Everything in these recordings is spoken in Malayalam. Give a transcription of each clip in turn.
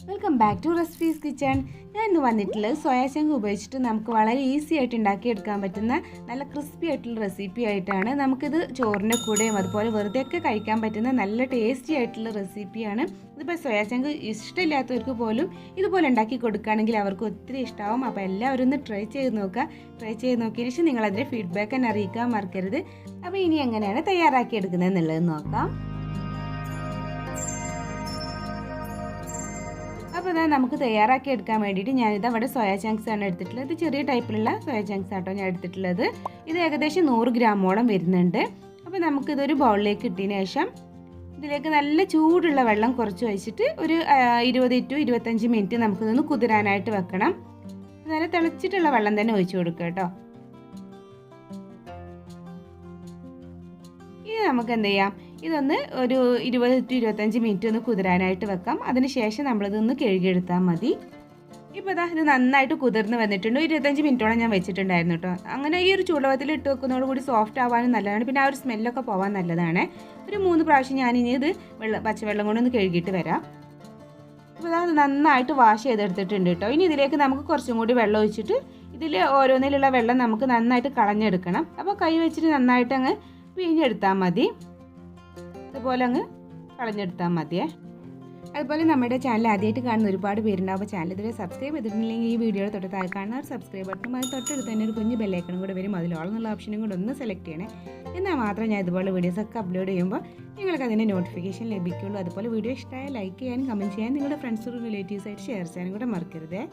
Welcome back to recipes kitchen. ഞാൻ ഇന്ന് വന്നിട്ടുള്ളത് സോയാ ചങ്ക് ഉപയോഗിച്ചിട്ട് നമുക്ക് വളരെ ഈസി ആയിട്ട് ഉണ്ടാക്കിയെടുക്കാൻ പറ്റുന്ന നല്ല ക്രിസ്പി ആയിട്ടുള്ള റെസിപ്പി ആയിട്ടാണ്. നമുക്കിത് ചോറിൻ്റെ കൂടെയും അതുപോലെ വെറുതെയൊക്കെ കഴിക്കാൻ പറ്റുന്ന നല്ല ടേസ്റ്റി ആയിട്ടുള്ള റെസിപ്പിയാണ്. ഇതിപ്പോൾ സോയാ ചങ്ക് ഇഷ്ടമില്ലാത്തവർക്ക് പോലും ഇതുപോലെ ഉണ്ടാക്കി കൊടുക്കുകയാണെങ്കിൽ അവർക്ക് ഒത്തിരി ഇഷ്ടമാവും. അപ്പോൾ എല്ലാവരും ഒന്ന് ട്രൈ ചെയ്ത് നോക്കുക. ട്രൈ ചെയ്ത് നോക്കിയതിന് ശേഷം നിങ്ങളതിൻ്റെ ഫീഡ്ബാക്ക് തന്നെ അറിയിക്കാൻ മറക്കരുത്. അപ്പോൾ ഇനി എങ്ങനെയാണ് തയ്യാറാക്കിയെടുക്കുന്നത് എന്നുള്ളത് നോക്കാം. അപ്പോൾ അതാ നമുക്ക് തയ്യാറാക്കി എടുക്കാൻ വേണ്ടിയിട്ട് ഞാനിത് അവിടെ സോയാ ചങ്ക്സ് ആണ് എടുത്തിട്ടുള്ളത്. ഇത് ചെറിയ ടൈപ്പിലുള്ള സോയാ ചങ്ക്സ് ആട്ടോ ഞാൻ എടുത്തിട്ടുള്ളത്. ഇത് ഏകദേശം 100 ഗ്രാമോളം വരുന്നുണ്ട്. അപ്പോൾ നമുക്കിതൊരു ബൗളിലേക്ക് ഇട്ടതിന് ശേഷം ഇതിലേക്ക് നല്ല ചൂടുള്ള വെള്ളം കുറച്ച് ഒഴിച്ചിട്ട് ഒരു 20 to 25 മിനിറ്റ് നമുക്കിതൊന്ന് കുതിരാനായിട്ട് വെക്കണം. നല്ല തിളച്ചിട്ടുള്ള വെള്ളം തന്നെ ഒഴിച്ചു കൊടുക്കുക കേട്ടോ. ഇനി നമുക്ക് എന്ത് ചെയ്യാം, ഇതൊന്ന് ഒരു 20 to 25 മിനിറ്റ് ഒന്ന് കുതിരാനായിട്ട് വെക്കാം. അതിനുശേഷം നമ്മളിതൊന്ന് കഴുകിയെടുത്താൽ മതി. ഇപ്പോൾ ഇതാ ഇത് നന്നായിട്ട് കുതിർന്ന് വന്നിട്ടുണ്ട്. 25 മിനിറ്റോളം ഞാൻ വെച്ചിട്ടുണ്ടായിരുന്നു കേട്ടോ. അങ്ങനെ ഈ ഒരു ചൂടുവെള്ളത്തിൽ ഇട്ട് വെക്കുന്നതോടുകൂടി സോഫ്റ്റ് ആവാനും നല്ലതാണ്. പിന്നെ ആ ഒരു സ്മെല്ലൊക്കെ പോകാൻ നല്ലതാണ്. ഒരു 3 പ്രാവശ്യം ഞാനിനി ഇത് പച്ചവെള്ളം കൊണ്ടൊന്ന് കഴുകിയിട്ട് വരാം. അപ്പോൾ അത് നന്നായിട്ട് വാഷ് ചെയ്തെടുത്തിട്ടുണ്ട് കേട്ടോ. ഇനി ഇതിലേക്ക് നമുക്ക് കുറച്ചും കൂടി വെള്ളം ഒഴിച്ചിട്ട് ഇതിൽ ഓരോന്നിലുള്ള വെള്ളം നമുക്ക് നന്നായിട്ട് കളഞ്ഞെടുക്കണം. അപ്പോൾ കൈ വെച്ചിട്ട് നന്നായിട്ട് അങ്ങ് പിഴിഞ്ഞെടുത്താൽ മതി. ഇതുപോലെ അങ്ങ് കളഞ്ഞെടുത്താൽ മതിയേ. അതുപോലെ നമ്മുടെ ചാനൽ ആദ്യമായിട്ട് കാണുന്ന ഒരുപാട് പേരുണ്ടാവും. അപ്പോൾ ചാനൽ ഇതുവരെ സബ്സ്ക്രൈബ് ചെയ്തിട്ടുണ്ടെങ്കിൽ ഈ വീഡിയോയുടെ തൊട്ട് താഴെ കാണുന്ന ഒരു സബ്സ്ക്രൈബ് ബട്ടണും അത് തൊട്ടടുത്ത് തന്നെ ഒരു കുഞ്ഞ് ബെല്ലൈക്കണും കൂടെ വരും. അതിൽ ഓൾ എന്നുള്ള ഓപ്ഷനും കൂടെ ഒന്ന് സെലക്ട് ചെയ്യണേ. എന്നാൽ മാത്രം ഞാൻ ഇതുപോലെ വീഡിയോസൊക്കെ അപ്ലോഡ് ചെയ്യുമ്പോൾ നിങ്ങൾക്ക് അതിൻ്റെ നോട്ടിഫിക്കേഷൻ ലഭിക്കുള്ളൂ. അതുപോലെ വീഡിയോ ഇഷ്ടമായ ലൈക്ക് ചെയ്യാനും കമൻറ്റ് ചെയ്യാനും നിങ്ങളുടെ ഫ്രണ്ട്സും റിലേറ്റീവ്സായിട്ട് ഷെയർ ചെയ്യാനും കൂടെ മറക്കരുതേ.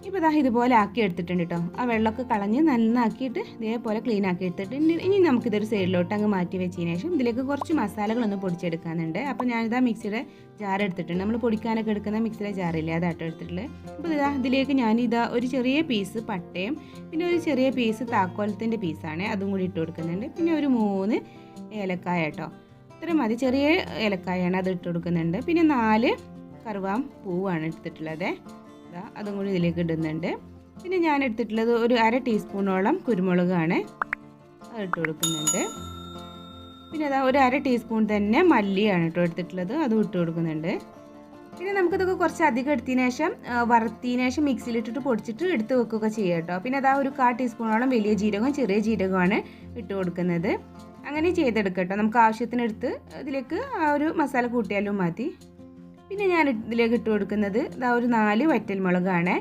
ഇപ്പോൾ ഇതാ ഇതുപോലെ ആക്കി എടുത്തിട്ടുണ്ട് കേട്ടോ. ആ വെള്ളമൊക്കെ കളഞ്ഞ് നന്നാക്കിയിട്ട് ഇതേപോലെ ക്ലീൻ ആക്കി എടുത്തിട്ടുണ്ട്. ഇനി നമുക്കിതൊരു സൈഡിലോട്ട് അങ്ങ് മാറ്റി വെച്ചതിന് ശേഷം ഇതിലേക്ക് കുറച്ച് മസാലകളൊന്ന് പൊടിച്ചെടുക്കാനുണ്ട്. അപ്പോൾ ഞാനിതാ മിക്സിയുടെ ജാർ എടുത്തിട്ടുണ്ട്. നമ്മൾ പൊടിക്കാനൊക്കെ എടുക്കുന്ന മിക്സിയുടെ ജാറില്ലേ, അതാട്ടോ എടുത്തിട്ടുള്ളത്. അപ്പോൾ ഇതാ ഇതിലേക്ക് ഞാനിതാ ഒരു ചെറിയ പീസ് പട്ടയും പിന്നെ ഒരു ചെറിയ പീസ് താക്കോലത്തിൻ്റെ പീസാണ്, അതും കൂടി ഇട്ട് കൊടുക്കുന്നുണ്ട്. പിന്നെ ഒരു 3 ഏലക്കായ കേട്ടോ, ഇത്രയും മതി. ചെറിയ ഏലക്കായാണ് അത് ഇട്ട് കൊടുക്കുന്നുണ്ട്. പിന്നെ 4 കറുവാം പൂവാണ് എടുത്തിട്ടുള്ളത്, അതും കൂടി ഇതിലേക്ക് ഇടുന്നുണ്ട്. പിന്നെ ഞാൻ എടുത്തിട്ടുള്ളത് ഒരു 1/2 ടീസ്പൂണോളം കുരുമുളകാണ്, അത് ഇട്ട് കൊടുക്കുന്നുണ്ട്. പിന്നെ അതാ ഒരു 1/2 ടീസ്പൂൺ തന്നെ മല്ലിയാണ് കേട്ടോ എടുത്തിട്ടുള്ളത്, അതും ഇട്ട് കൊടുക്കുന്നുണ്ട്. പിന്നെ നമുക്കിതൊക്കെ കുറച്ച് അധികം എടുത്തതിന് ശേഷം വറുത്തതിന് ശേഷം മിക്സിയിലിട്ടിട്ട് പൊടിച്ചിട്ട് എടുത്ത് വെക്കുകയൊക്കെ ചെയ്യാം കേട്ടോ. പിന്നെ അതാ ഒരു 1/4 ടീസ്പൂണോളം വലിയ ജീരകവും ചെറിയ ജീരകമാണ് ഇട്ട് കൊടുക്കുന്നത്. അങ്ങനെ ചെയ്തെടുക്കാം കേട്ടോ. നമുക്ക് ആവശ്യത്തിനെടുത്ത് ഇതിലേക്ക് ആ ഒരു മസാല കൂട്ടിയാലും മതി. പിന്നെ ഞാൻ ഇതിലേക്ക് ഇട്ട് കൊടുക്കുന്നത് ഇതാ ഒരു 4 വറ്റൽമുളകാണ്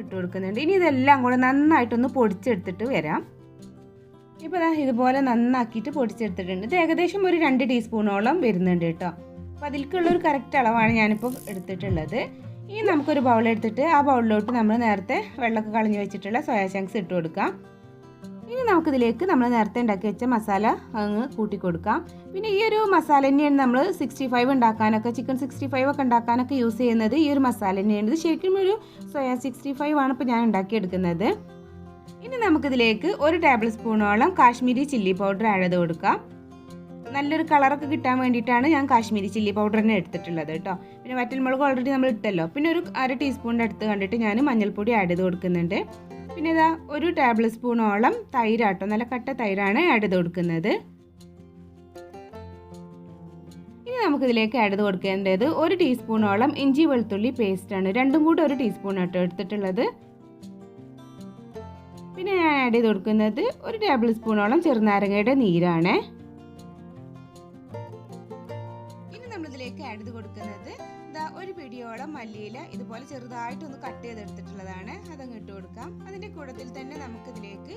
ഇട്ട് കൊടുക്കുന്നുണ്ട്. ഇനി ഇതെല്ലാം കൂടെ നന്നായിട്ടൊന്ന് പൊടിച്ചെടുത്തിട്ട് വരാം. ഇപ്പോൾ ഇതാ ഇതുപോലെ നന്നാക്കിയിട്ട് പൊടിച്ചെടുത്തിട്ടുണ്ട്. ഇത് ഏകദേശം ഒരു 2 ടീസ്പൂണോളം വരുന്നുണ്ട് കേട്ടോ. അപ്പോൾ അതിലേക്കുള്ളൊരു കറക്റ്റ് അളവാണ് ഞാനിപ്പോൾ എടുത്തിട്ടുള്ളത്. ഇനി നമുക്കൊരു ബൗൾ എടുത്തിട്ട് ആ ബൗളിലോട്ട് നമ്മൾ നേരത്തെ വെള്ളമൊക്കെ കളഞ്ഞ് വെച്ചിട്ടുള്ള സോയാ ചങ്ക്സ് ഇട്ട് കൊടുക്കാം. ഇനി നമുക്കിതിലേക്ക് നമ്മൾ നേരത്തെ ഉണ്ടാക്കി വെച്ച മസാല അങ്ങ് കൂട്ടി കൊടുക്കാം. പിന്നെ ഈ ഒരു മസാല തന്നെയാണ് നമ്മൾ 65 ഉണ്ടാക്കാനൊക്കെ, ചിക്കൻ 65 ഒക്കെ ഉണ്ടാക്കാനൊക്കെ യൂസ് ചെയ്യുന്നത് ഈ ഒരു മസാല തന്നെയാണ്. ഇത് ശരിക്കും ഒരു സോയ 65 ആണ് ഇപ്പോൾ ഞാൻ ഉണ്ടാക്കിയെടുക്കുന്നത്. ഇനി നമുക്കിതിലേക്ക് 1 ടേബിൾ സ്പൂണോളം കാശ്മീരി ചില്ലി പൗഡർ ആഡ് ചെയ്ത് കൊടുക്കാം. നല്ലൊരു കളറൊക്കെ കിട്ടാൻ വേണ്ടിയിട്ടാണ് ഞാൻ കാശ്മീരി ചില്ലി പൗഡർ തന്നെ എടുത്തിട്ടുള്ളത് കേട്ടോ. പിന്നെ വറ്റൽമുളക് ഓൾറെഡി നമ്മൾ ഇട്ടല്ലോ. പിന്നെ ഒരു 1/2 ടീസ്പൂണിൻ്റെ അടുത്ത് കണ്ടിട്ട് ഞാൻ മഞ്ഞൾപ്പൊടി ആഡ് ചെയ്ത് കൊടുക്കുന്നുണ്ട്. പിന്നെ ഇതാ 1 ടേബിൾ സ്പൂണോളം തൈരാട്ടോ, നല്ല കട്ട തൈരാണ് ആഡ് ചെയ്ത് കൊടുക്കുന്നത്. ഇനി നമുക്കിതിലേക്ക് ആഡ് ചെയ്ത് കൊടുക്കേണ്ടത് 1 ടീസ്പൂണോളം ഇഞ്ചി വെളുത്തുള്ളി പേസ്റ്റാണ്. രണ്ടും കൂടി 1 ടീസ്പൂൺ ആട്ടോ എടുത്തിട്ടുള്ളത്. പിന്നെ ഞാൻ ആഡ് ചെയ്ത് കൊടുക്കുന്നത് 1 ടേബിൾ സ്പൂണോളം ചെറുനാരങ്ങയുടെ നീരാണ്. ഇനി നമ്മളിതിലേക്ക് ആഡ് ചെയ്ത് കൊടുക്കുന്നത് ഒരു പിടിയോളം മല്ലിയില ഇതുപോലെ ചെറുതായിട്ടൊന്ന് കട്ട് ചെയ്തെടുത്തിട്ടുള്ളതാണ്, അതങ്ങ് ഇട്ട് കൊടുക്കാം. അതിൻ്റെ കൂട്ടത്തിൽ തന്നെ നമുക്കിതിലേക്ക്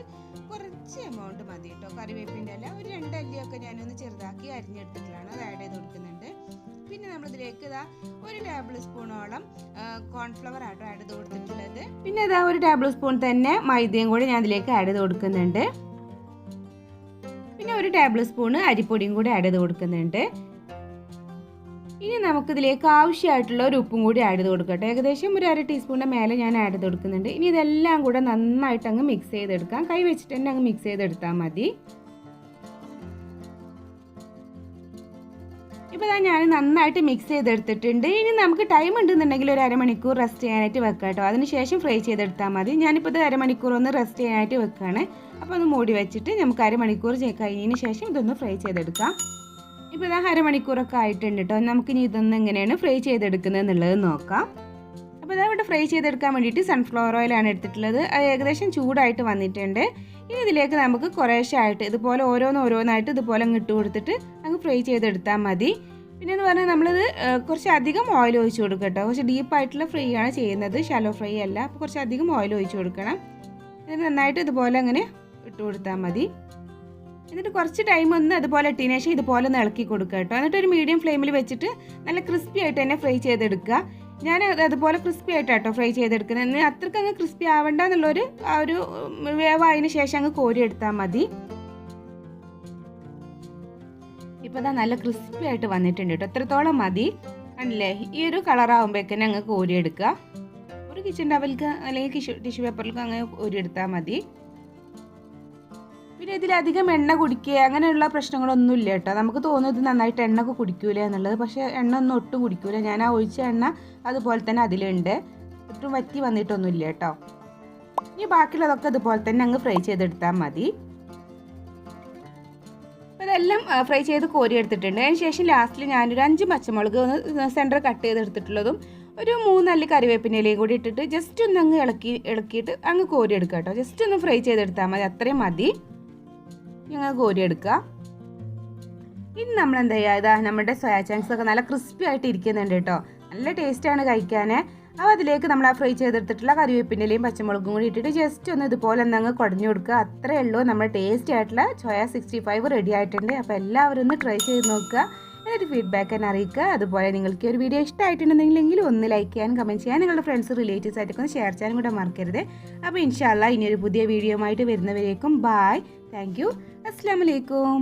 കുറച്ച് എമൗണ്ട് മതി കേട്ടോ, കറിവേപ്പിൻ്റെ ഇല ഒരു 2 അല്ലിയൊക്കെ ഞാനൊന്ന് ചെറുതാക്കി അരിഞ്ഞെടുത്തിട്ടുള്ളതാണ്, അത് ആഡ് ചെയ്ത് കൊടുക്കുന്നുണ്ട്. പിന്നെ നമ്മളിതിലേക്ക് ഇതാ 1 ടേബിൾ സ്പൂണോളം കോൺഫ്ലവർ ആട്ടോ ആഡ് ചെയ്ത് കൊടുത്തിട്ടുള്ളത്. പിന്നെ ഇതാ 1 ടേബിൾ സ്പൂൺ തന്നെ മൈദയും കൂടി ഞാൻ ഇതിലേക്ക് ആഡ് ചെയ്ത് കൊടുക്കുന്നുണ്ട്. പിന്നെ 1 ടേബിൾ സ്പൂൺ അരിപ്പൊടിയും കൂടി ആഡ് ചെയ്ത് കൊടുക്കുന്നുണ്ട്. ഇനി നമുക്കിതിലേക്ക് ആവശ്യമായിട്ടുള്ള ഒരു ഉപ്പും കൂടി ആഡ് ചെയ്ത് കൊടുക്കട്ടെ. ഏകദേശം ഒരു 1/2 ടീസ്പൂണിൻ്റെ മേലെ ഞാൻ ആഡ് ചെയ്ത് കൊടുക്കുന്നുണ്ട്. ഇനി ഇതെല്ലാം കൂടെ നന്നായിട്ട് അങ്ങ് മിക്സ് ചെയ്തെടുക്കാം. കൈ വെച്ചിട്ട് തന്നെ അങ്ങ് മിക്സ് ചെയ്തെടുത്താൽ മതി. ഇപ്പോൾ ഞാൻ നന്നായിട്ട് മിക്സ് ചെയ്തെടുത്തിട്ടുണ്ട്. ഇനി നമുക്ക് ടൈം ഉണ്ടെന്നുണ്ടെങ്കിൽ ഒരു 1/2 മണിക്കൂർ റെസ്റ്റ് ചെയ്യാനായിട്ട് വെക്കാം കേട്ടോ. അതിനുശേഷം ഫ്രൈ ചെയ്തെടുത്താൽ മതി. ഞാനിപ്പോൾ ഇത് 1/2 മണിക്കൂർ ഒന്ന് റെസ്റ്റ് ചെയ്യാനായിട്ട് വെക്കുകയാണ്. അപ്പോൾ ഒന്ന് മൂടി വെച്ചിട്ട് നമുക്ക് 1/2 മണിക്കൂർ കഴിഞ്ഞതിന് ശേഷം ഇതൊന്ന് ഫ്രൈ ചെയ്തെടുക്കാം. ഇപ്പോൾ ഇതാ അരമണിക്കൂറൊക്കെ ആയിട്ടുണ്ട് കേട്ടോ. നമുക്കിനി ഇതൊന്ന് എങ്ങനെയാണ് ഫ്രൈ ചെയ്തെടുക്കുന്നത് എന്നുള്ളത് നോക്കാം. അപ്പോൾ ഇതാ ഇവിടെ ഫ്രൈ ചെയ്തെടുക്കാൻ വേണ്ടിയിട്ട് സൺഫ്ലവർ ഓയിലാണ് എടുത്തിട്ടുള്ളത്. അത് ഏകദേശം ചൂടായിട്ട് വന്നിട്ടുണ്ട്. ഇനി ഇതിലേക്ക് നമുക്ക് കുറേശ്ശായിട്ട് ഇതുപോലെ ഓരോന്നായിട്ട് ഇതുപോലെ അങ്ങ് ഇട്ട് കൊടുത്തിട്ട് അങ്ങ് ഫ്രൈ ചെയ്തെടുത്താൽ മതി. പിന്നെ എന്ന് പറഞ്ഞാൽ നമ്മളിത് കുറച്ച് അധികം ഓയിൽ ഒഴിച്ച് കൊടുക്കുക കേട്ടോ. കുറച്ച് ഡീപ്പായിട്ടുള്ള ഫ്രൈ ആണ് ചെയ്യുന്നത്, ഷാലോ ഫ്രൈ അല്ല. അപ്പോൾ കുറച്ച് അധികം ഓയിൽ ഒഴിച്ച് കൊടുക്കണം. ഇത് നന്നായിട്ട് ഇതുപോലെ അങ്ങനെ ഇട്ട് കൊടുത്താൽ മതി. എന്നിട്ട് കുറച്ച് ടൈം ഒന്ന് അതുപോലെ ഇട്ടതിന് ശേഷം ഇതുപോലെ ഒന്ന് ഇളക്കി കൊടുക്കുക കേട്ടോ. എന്നിട്ട് ഒരു മീഡിയം ഫ്ലെയിമിൽ വെച്ചിട്ട് നല്ല ക്രിസ്പി ആയിട്ട് തന്നെ ഫ്രൈ ചെയ്തെടുക്കുക. ഞാൻ അതുപോലെ ക്രിസ്പി ആയിട്ടാട്ടോ ഫ്രൈ ചെയ്തെടുക്കുന്നത്. അത്രയ്ക്ക് അങ്ങ് ക്രിസ്പി ആവണ്ട എന്നുള്ളൊരു ആ ഒരു വേവായതിന് ശേഷം അങ്ങ് കോരി എടുത്താൽ മതി. ഇപ്പോൾ ഇതാ നല്ല ക്രിസ്പി ആയിട്ട് വന്നിട്ടുണ്ട് കേട്ടോ. എത്രത്തോളം മതി കണ്ടില്ലേ? ഈ ഒരു കളറാകുമ്പോഴേക്കന്നെ അങ്ങ് കോരി എടുക്കുക. ഒരു കിച്ചൺ ടവലിക്ക് അല്ലെങ്കിൽ ടിഷ്യൂ പേപ്പറിലേക്ക് അങ്ങ് കോരി എടുത്താൽ മതി. പിന്നെ ഇതിലധികം എണ്ണ കുടിക്കുക അങ്ങനെയുള്ള പ്രശ്നങ്ങളൊന്നും ഇല്ല കേട്ടോ. നമുക്ക് തോന്നുന്നത് നന്നായിട്ട് എണ്ണ ഒക്കെ കുടിക്കൂല എന്നുള്ളത്, പക്ഷേ എണ്ണ ഒന്നും ഒട്ടും കുടിക്കൂല. ഞാൻ ആ ഒഴിച്ച എണ്ണ അതുപോലെ തന്നെ അതിലുണ്ട്, ഒട്ടും വറ്റി വന്നിട്ടൊന്നുമില്ല കേട്ടോ. ഇനി ബാക്കിയുള്ളതൊക്കെ അതുപോലെ തന്നെ അങ്ങ് ഫ്രൈ ചെയ്തെടുത്താൽ മതി. അപ്പോൾ ഇതെല്ലാം ഫ്രൈ ചെയ്ത് കോരി എടുത്തിട്ടുണ്ട്. അതിന് ശേഷം ലാസ്റ്റിൽ ഞാനൊരു 5 പച്ചമുളക് ഒന്ന് സെൻറ്റർ കട്ട് ചെയ്തെടുത്തിട്ടുള്ളതും ഒരു 3 അല്ലി കറിവേപ്പിനയിലേയും കൂടി ഇട്ടിട്ട് ജസ്റ്റ് ഒന്ന് അങ്ങ് ഇളക്കിയിട്ട് അങ്ങ് കോരി എടുക്കുക കേട്ടോ. ജസ്റ്റ് ഒന്ന് ഫ്രൈ ചെയ്തെടുത്താൽ മതി, അത്രയും മതി. ഞങ്ങൾ കോരി എടുക്കുക. ഇനി നമ്മൾ എന്താ ചെയ്യുക, ഇതാ നമ്മുടെ സോയാ ചങ്ക്സ് ഒക്കെ നല്ല ക്രിസ്പി ആയിട്ട് ഇരിക്കുന്നുണ്ട് കേട്ടോ. നല്ല ടേസ്റ്റാണ് കഴിക്കാൻ. അപ്പോൾ അതിലേക്ക് നമ്മൾ ആ ഫ്രൈ ചെയ്തെടുത്തിട്ടുള്ള കറിവേപ്പിൻ്റെയും പച്ചമുളകും കൂടി ഇട്ടിട്ട് ജസ്റ്റ് ഒന്ന് ഇതുപോലെ ഒന്നങ്ങ് കുടഞ്ഞു കൊടുക്കുക. അത്രയേ ഉള്ളൂ. നമ്മുടെ ടേസ്റ്റി ആയിട്ടുള്ള സോയ 65 റെഡി ആയിട്ടുണ്ട്. അപ്പോൾ എല്ലാവരും ഒന്ന് ട്രൈ ചെയ്ത് നോക്കുക. എന്നിട്ട് ഫീഡ്ബാക്ക് തന്നെ അറിയിക്കുക. അതുപോലെ നിങ്ങൾക്ക് ഒരു വീഡിയോ ഇഷ്ടമായിട്ടുണ്ടെങ്കിൽ ഒന്ന് ലൈക്ക് ചെയ്യാനും കമൻറ്റ് ചെയ്യാൻ, നിങ്ങളുടെ ഫ്രണ്ട്സ് റിലേറ്റീവ്സ് ആയിട്ടൊക്കെ ഒന്ന് ഷെയർ ചെയ്യാനും കൂടെ മറക്കരുത്. അപ്പോൾ ഇൻഷാ അല്ലാഹ് ഇനിയൊരു പുതിയ വീഡിയോ ആയിട്ട് വരുന്നവരേക്കും ബായ്, താങ്ക് യു, അസ്സലാമു അലൈക്കും.